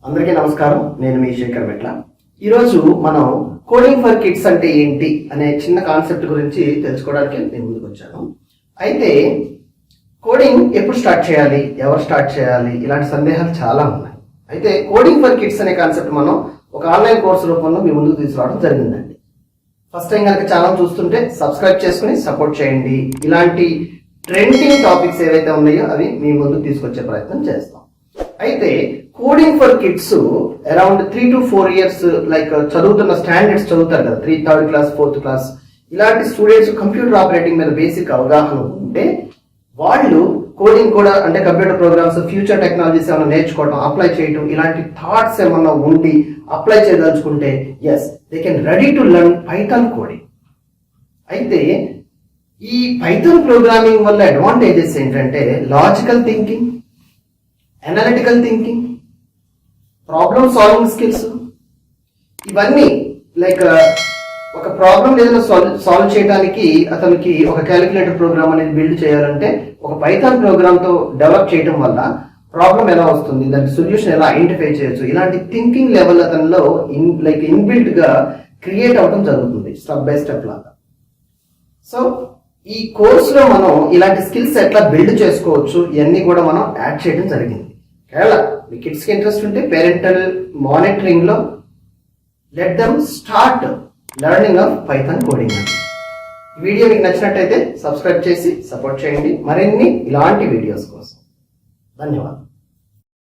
అందరికీ నమస్కారం. నేను మీ శేఖర్ మెట్ల. ఈరోజు మనం కోడింగ్ ఫర్ కిడ్స్ అంటే ఏంటి అనే చిన్న కాన్సెప్ట్ గురించి తెలుసుకోవడానికి నేను ముందుకు వచ్చాను. అయితే కోడింగ్ ఎప్పుడు స్టార్ట్ చేయాలి, ఎవరు స్టార్ట్ చేయాలి, ఇలాంటి సందేహాలు చాలా ఉన్నాయి. అయితే కోడింగ్ ఫర్ కిడ్స్ అనే కాన్సెప్ట్ మనం ఒక ఆన్లైన్ కోర్సు రూపంలో మీ ముందుకు తీసుకురావడం జరిగిందండి. ఫస్ట్ టైం కనుక ఛానల్ చూస్తుంటే సబ్స్క్రైబ్ చేసుకుని సపోర్ట్ చేయండి. ఇలాంటి ట్రెండింగ్ టాపిక్స్ ఏవైతే ఉన్నాయో అవి మీ ముందుకు తీసుకొచ్చే ప్రయత్నం చేస్తాం. అయితే coding for kids around 3 to 4 years like చదువుతున్న స్టాండర్డ్స్ చదువుతారు కదా, 3rd class 4th class ఇలాంటి స్టూడెంట్స్ కంప్యూటర్ ఆపరేటింగ్ మీద బేసిక్ అవగాహన ఉంటే వాళ్ళు కోడింగ్ కూడా అంటే కంప్యూటర్ ప్రోగ్రామ్స్, ఫ్యూచర్ టెక్నాలజీస్ ఏమైనా నేర్చుకోవడం, అప్లై చేయడం ఇలాంటి థాట్స్ ఏమన్నా ఉండి అప్లై చేయదలుచుకుంటే yes they can ready to learn Python coding. అయితే ఈ పైథాన్ ప్రోగ్రామింగ్ వల్ల అడ్వాంటేజెస్ ఏంటంటే logical thinking, analytical thinking, problem solving skills, ఇవన్నీ లైక్ ఒక ప్రాబ్లమ్ ఏదైనా సాల్వ్ చేయడానికి అతనికి ఒక క్యాలిక్యులేటర్ ప్రోగ్రామ్ అనేది బిల్డ్ చేయాలంటే ఒక పైథాన్ ప్రోగ్రామ్ తో డెవలప్ చేయడం వల్ల ప్రాబ్లం ఎలా వస్తుంది, దానికి సొల్యూషన్ ఎలా ఐడెంటిఫై చేయొచ్చు, ఇలాంటి థింకింగ్ లెవెల్ అతనిలో ఇన్బిల్ట్ గా క్రియేట్ అవడం జరుగుతుంది స్టెప్ బై స్టెప్ లాగా. సో ఈ కోర్సులో మనం ఇలాంటి స్కిల్స్ ఎట్లా బిల్డ్ చేసుకోవచ్చు ఇవన్నీ కూడా మనం యాడ్ చేయడం జరిగింది. కేవలం మీ కిడ్స్కి ఇంట్రెస్ట్ ఉంటే పేరెంటల్ మానిటరింగ్ లో let them start learning of Python coding. ఈ వీడియో మీకు నచ్చినట్టయితే సబ్స్క్రైబ్ చేసి సపోర్ట్ చేయండి మరిన్ని ఇలాంటి వీడియోస్ కోసం. ధన్యవాదాలు.